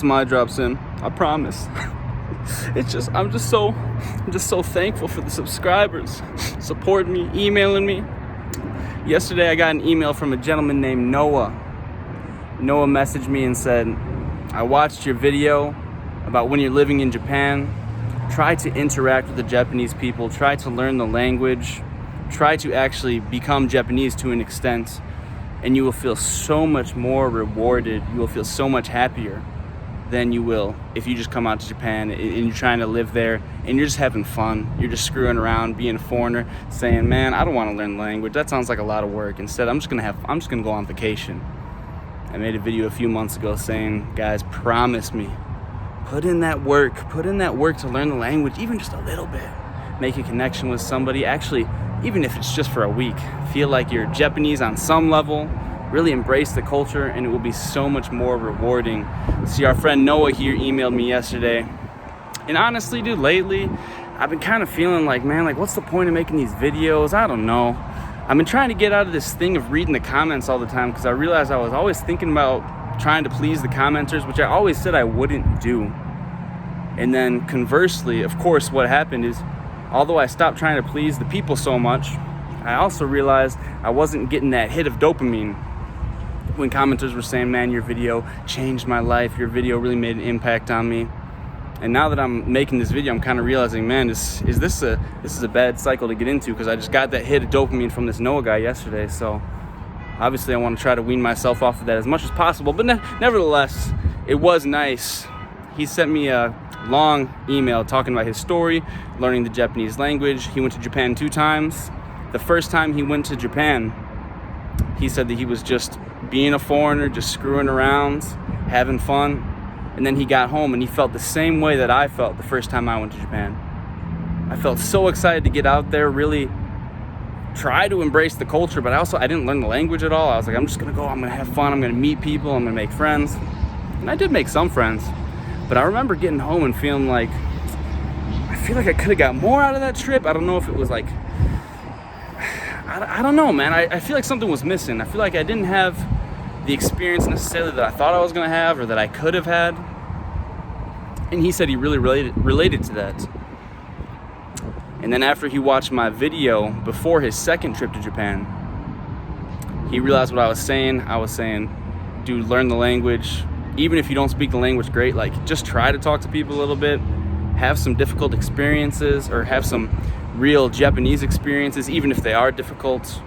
My drops in, I promise. I'm just so thankful for the subscribers supporting me, emailing me. Yesterday I got an email from a gentleman named Noah. Noah messaged me and said, I watched your video about when you're living in Japan. Try to interact with the Japanese people, try to learn the language, try to actually become Japanese to an extent, and you will feel so much more rewarded. You will feel so much happier than you will if you just come out to Japan and you're trying to live there and you're just having fun. You're just screwing around, being a foreigner, saying, man, I don't want to learn the language. That sounds like a lot of work. Instead, I'm just gonna go on vacation. I made a video a few months ago saying, guys, promise me, put in that work to learn the language, even just a little bit. Make a connection with somebody, actually, even if it's just for a week. Feel like you're Japanese on some level. Really embrace the culture, and it will be so much more rewarding. See, our friend Noah here emailed me yesterday. And honestly, dude, lately, I've been kind of feeling like, man, like, what's the point of making these videos? I don't know. I've been trying to get out of this thing of reading the comments all the time because I realized I was always thinking about trying to please the commenters, which I always said I wouldn't do. And then conversely, of course, what happened is, although I stopped trying to please the people so much, I also realized I wasn't getting that hit of dopamine when commenters were saying, man, your video changed my life, your video really made an impact on me. And now that I'm making this video, I'm kind of realizing, man, this is a bad cycle to get into, because I just got that hit of dopamine from this Noah guy yesterday. So obviously I want to try to wean myself off of that as much as possible, but nevertheless, it was nice. He sent me a long email talking about his story, learning the Japanese language. He went to Japan 2 times. The first time he went to Japan, he said that he was just being a foreigner, just screwing around, having fun. And then he got home and he felt the same way that I felt the first time I went to Japan. I felt so excited to get out there, really try to embrace the culture, but I didn't learn the language at all. I was like, I'm just gonna go, I'm gonna have fun, I'm gonna meet people, I'm gonna make friends. And I did make some friends, but I remember getting home and feeling like, I feel like I could have got more out of that trip. I don't know if it was like, I don't know, man. I feel like something was missing. I feel like I didn't have the experience necessarily that I thought I was going to have or that I could have had. And he said he really related to that. And then after he watched my video before his second trip to Japan, he realized what I was saying. I was saying, dude, learn the language. Even if you don't speak the language great, like, just try to talk to people a little bit. Have some difficult experiences, or have some real Japanese experiences, even if they are difficult.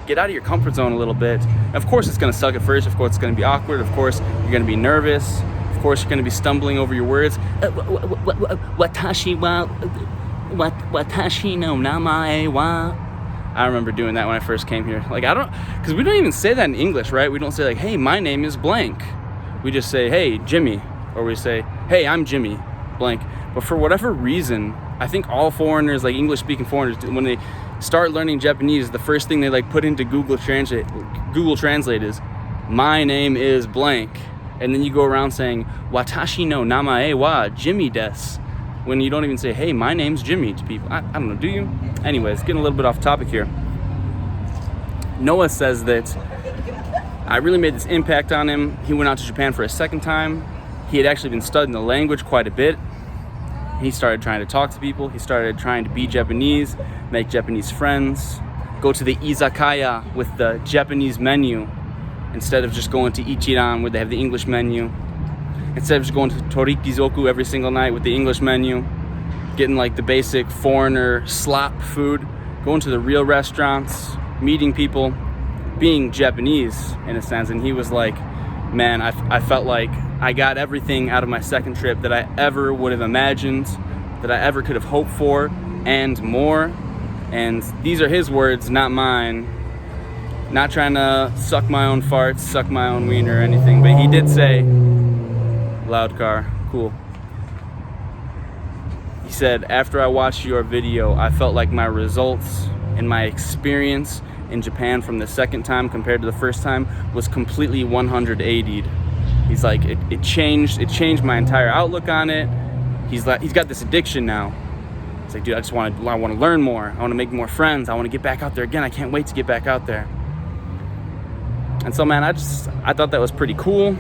Get out of your comfort zone a little bit. Of course it's going to suck at first. Of course it's going to be awkward. Of course you're going to be nervous. Of course you're going to be stumbling over your words. Watashi no namae wa. I remember doing that when I first came here. Like, because we don't even say that in English, right? We don't say like, hey, my name is blank. We just say, hey, Jimmy. Or we say, hey, I'm Jimmy blank. But for whatever reason, I think all foreigners, like English-speaking foreigners, when they start learning Japanese, the first thing they like put into Google Translate is, my name is blank. And then you go around saying, watashi no namae wa Jimmy desu, when you don't even say, hey, my name's Jimmy to people. I don't know, do you? Anyways, getting a little bit off topic here. Noah says that I really made this impact on him. He went out to Japan for a second time. He had actually been studying the language quite a bit. He started trying to talk to people. He started trying to be Japanese, make Japanese friends, go to the izakaya with the Japanese menu instead of just going to Ichiran where they have the English menu. Instead of just going to Torikizoku every single night with the English menu, getting like the basic foreigner slop food, going to the real restaurants, meeting people, being Japanese in a sense. And he was like, man, I felt like I got everything out of my second trip that I ever would have imagined, that I ever could have hoped for, and more. And these are his words, not mine. Not trying to suck my own farts, suck my own wiener or anything, but he did say, loud car, cool. He said, after I watched your video, I felt like my results and my experience in Japan from the second time compared to the first time was completely 180'd. He's like, it changed my entire outlook on it. He's got this addiction now. He's like, dude, I want to learn more. I want to make more friends. I want to get back out there again. I can't wait to get back out there. And so, man, I thought that was pretty cool.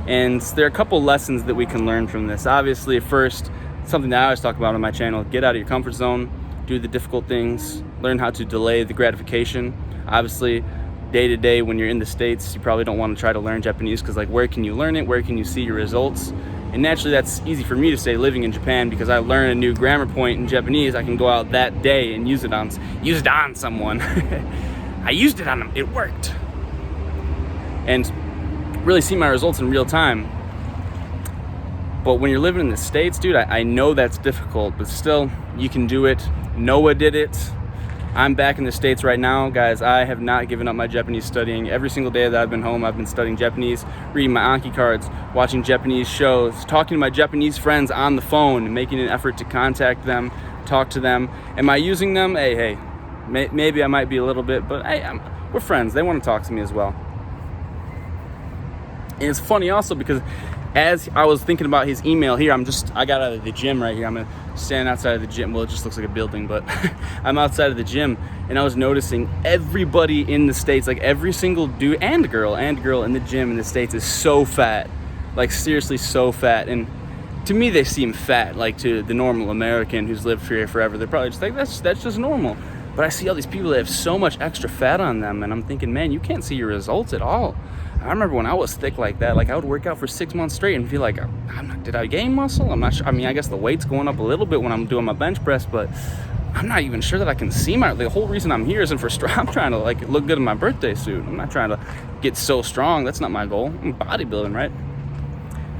And there are a couple lessons that we can learn from this. Obviously, first, something that I always talk about on my channel, get out of your comfort zone, do the difficult things, learn how to delay the gratification. Obviously, day to day when you're in the States, you probably don't want to try to learn Japanese because like, where can you learn it? Where can you see your results? And naturally, that's easy for me to say living in Japan, because I learn a new grammar point in Japanese, I can go out that day and use it on someone. I used it on them, it worked. And really see my results in real time. But when you're living in the States, dude, I know that's difficult, but still, you can do it. Noah did it. I'm back in the States right now, guys. I have not given up my Japanese studying. Every single day that I've been home, I've been studying Japanese, reading my Anki cards, watching Japanese shows, talking to my Japanese friends on the phone, making an effort to contact them, talk to them. Am I using them? Hey, maybe I might be a little bit, but hey, we're friends. They want to talk to me as well. And it's funny also because as I was thinking about his email here, I got out of the gym right here. I'm standing outside of the gym. Well, it just looks like a building, but I'm outside of the gym, and I was noticing everybody in the States, like every single dude and girl in the gym in the States is so fat, like seriously so fat. And to me, they seem fat, like to the normal American who's lived here forever. They're probably just like, that's just normal. But I see all these people that have so much extra fat on them, and I'm thinking, man, you can't see your results at all. I remember when I was thick like that, like I would work out for 6 months straight and feel like, did I gain muscle? I'm not sure. I mean, I guess the weight's going up a little bit when I'm doing my bench press, but I'm not even sure that I can see the whole reason I'm here isn't for strong. I'm trying to like look good in my birthday suit. I'm not trying to get so strong. That's not my goal. I'm bodybuilding, right?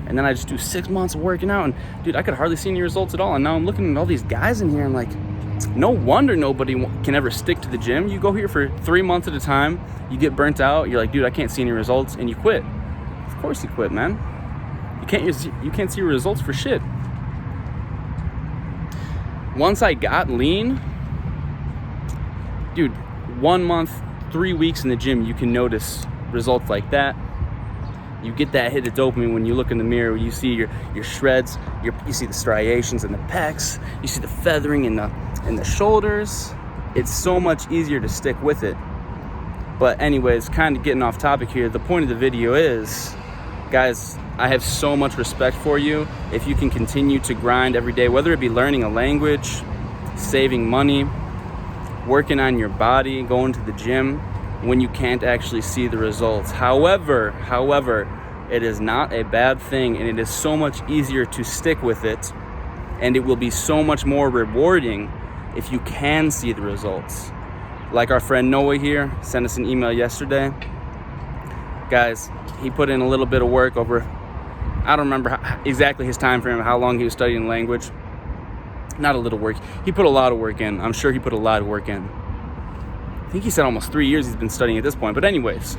And then I just do 6 months of working out, and dude, I could hardly see any results at all. And now I'm looking at all these guys in here, and like, no wonder nobody can ever stick to the gym. You go here for 3 months at a time, you get burnt out, you're like, dude, I can't see any results, and you quit. Of course you quit, man. You can't see your results for shit. Once I got lean, dude, 1 month, 3 weeks in the gym, you can notice results like that. You get that hit of dopamine when you look in the mirror. You see your shreds, you see the striations in the pecs, you see the feathering in the shoulders. It's so much easier to stick with it. But anyways, kind of getting off topic here, the point of the video is, guys, I have so much respect for you if you can continue to grind every day, whether it be learning a language, saving money, working on your body, going to the gym, when you can't actually see the results. However, it is not a bad thing, and it is so much easier to stick with it, and it will be so much more rewarding if you can see the results. Like our friend Noah here sent us an email yesterday. Guys, he put in a little bit of work over, I don't remember exactly his time frame, how long he was studying language. Not a little work. He put a lot of work in. I'm sure he put a lot of work in. I think he said almost 3 years he's been studying at this point. But anyways,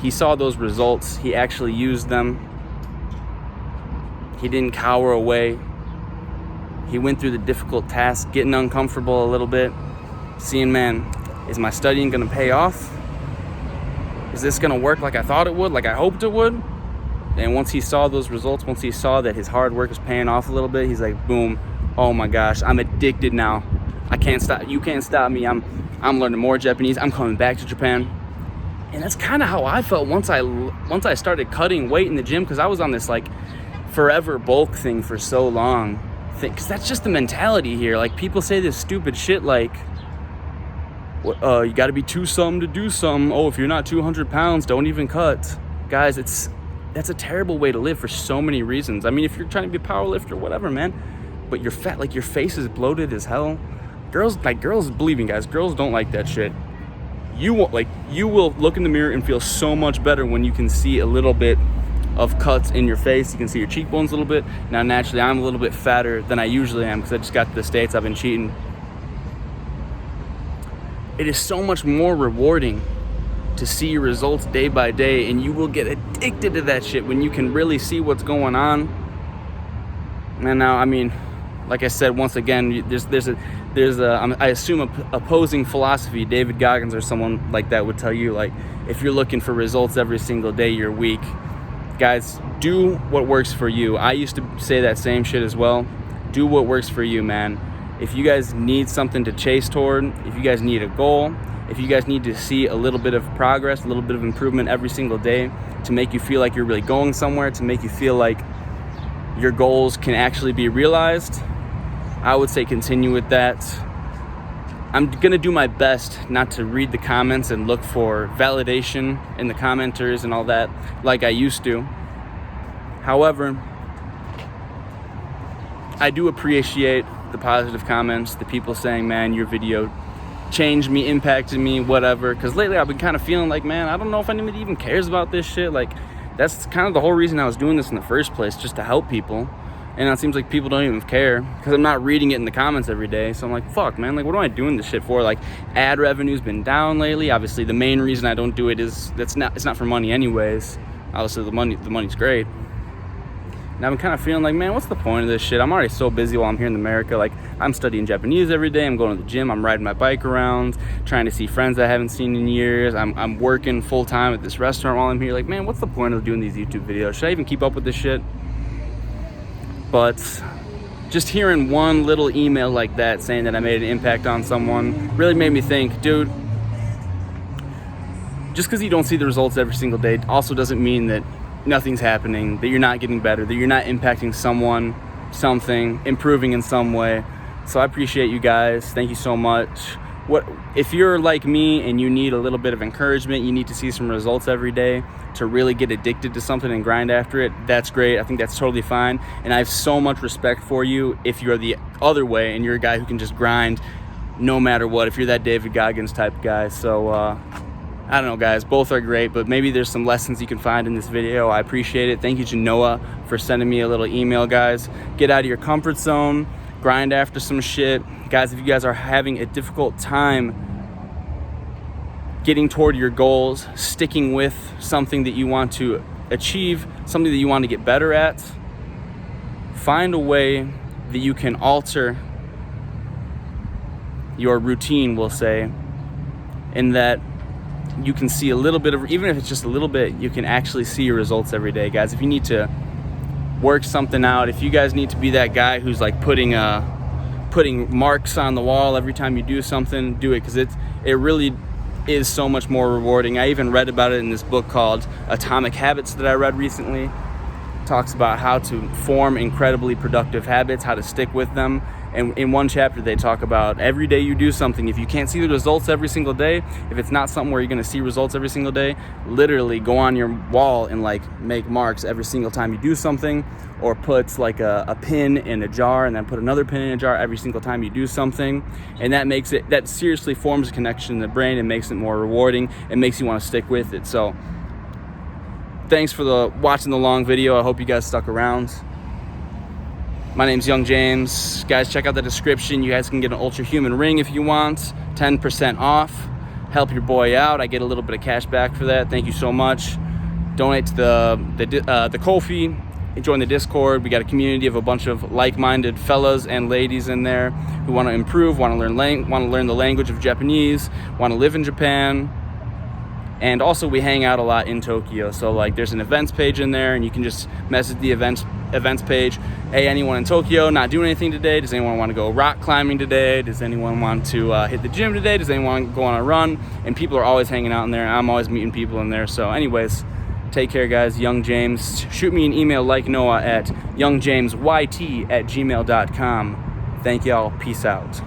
he saw those results. He actually used them. He didn't cower away. He went through the difficult task, getting uncomfortable a little bit, seeing, man, is my studying going to pay off? Is this going to work like I thought it would, like I hoped it would? And once he saw those results, once he saw that his hard work was paying off a little bit, he's like, boom, oh my gosh, I'm addicted now. I can't stop. You can't stop me. I'm learning more Japanese. I'm coming back to Japan. And that's kind of how I felt once I started cutting weight in the gym, because I was on this like forever bulk thing for so long. Because that's just the mentality here. Like, people say this stupid shit like, you got to be 2-something to do something. Oh, if you're not 200 pounds, don't even cut. Guys, that's a terrible way to live for so many reasons. I mean, if you're trying to be a power lifter, whatever, man. But you're fat, like your face is bloated as hell. Girls, believe me, guys, girls don't like that shit. You will look in the mirror and feel so much better when you can see a little bit of cuts in your face. You can see your cheekbones a little bit. Now, naturally, I'm a little bit fatter than I usually am because I just got to the States. I've been cheating. It is so much more rewarding to see your results day by day, and you will get addicted to that shit when you can really see what's going on. And now, I mean, like I said, once again, there's I assume a opposing philosophy. David Goggins or someone like that would tell you, like, if you're looking for results every single day, you're weak. Guys, do what works for you. I used to say that same shit as well. Do what works for you, man. If you guys need something to chase toward, if you guys need a goal, If you guys need to see a little bit of progress, a little bit of improvement every single day to make you feel like you're really going somewhere, to make you feel like your goals can actually be realized, I would say continue with that. I'm gonna do my best not to read the comments and look for validation in the commenters and all that like I used to. However, I do appreciate the positive comments, the people saying, man, your video changed me, impacted me, whatever. Because lately I've been kind of feeling like, man, I don't know if anybody even cares about this shit. Like, that's kind of the whole reason I was doing this in the first place, just to help people. And it seems like people don't even care because I'm not reading it in the comments every day. So I'm like, fuck, man, like, what am I doing this shit for? Like, ad revenue's been down lately. Obviously, the main reason I don't do it is it's not for money anyways. Obviously, the money's great. And I've been kind of feeling like, man, what's the point of this shit? I'm already so busy while I'm here in America. Like, I'm studying Japanese every day. I'm going to the gym. I'm riding my bike around, trying to see friends I haven't seen in years. I'm working full time at this restaurant while I'm here. Like, man, what's the point of doing these YouTube videos? Should I even keep up with this shit? But just hearing one little email like that saying that I made an impact on someone really made me think, dude, just because you don't see the results every single day also doesn't mean that nothing's happening, that you're not getting better, that you're not impacting someone, something, improving in some way. So I appreciate you guys. Thank you so much. If you're like me and you need a little bit of encouragement, you need to see some results every day to really get addicted to something and grind after it, that's great. I think that's totally fine. And I have so much respect for you if you're the other way and you're a guy who can just grind no matter what, if you're that David Goggins type guy. So I don't know, guys, both are great, but maybe there's some lessons you can find in this video. I appreciate it. Thank you to Noah for sending me a little email, guys. Get out of your comfort zone, grind after some shit. Guys, if you guys are having a difficult time getting toward your goals, sticking with something that you want to achieve, something that you want to get better at, find a way that you can alter your routine, we'll say, in that you can see a little bit of, even if it's just a little bit, you can actually see your results every day. Guys, if you need to work something out, if you guys need to be that guy who's like putting marks on the wall every time you do something, do it, because it really is so much more rewarding. I even read about it in this book called Atomic Habits that I read recently. It talks about how to form incredibly productive habits, how to stick with them. And in one chapter, they talk about every day you do something, if you can't see the results every single day, if it's not something where you're going to see results every single day, literally go on your wall and like make marks every single time you do something, or put like a pin in a jar and then put another pin in a jar every single time you do something. And that seriously forms a connection in the brain and makes it more rewarding. It makes you want to stick with it. So thanks for watching the long video. I hope you guys stuck around. My name's Young James. Guys, check out the description. You guys can get an Ultra Human ring if you want. 10% off. Help your boy out. I get a little bit of cash back for that. Thank you so much. Donate to the Ko-fi. Join the Discord. We got a community of a bunch of like-minded fellas and ladies in there who want to improve, want to learn the language of Japanese, want to live in Japan. And also we hang out a lot in Tokyo. So like there's an events page in there and you can just message the events page. Hey, anyone in Tokyo not doing anything today? Does anyone want to go rock climbing today? Does anyone want to hit the gym today? Does anyone want to go on a run? And people are always hanging out in there. I'm always meeting people in there. So anyways, take care, guys. Young James. Shoot me an email like Noah at youngjamesYT@gmail.com. Thank y'all. Peace out.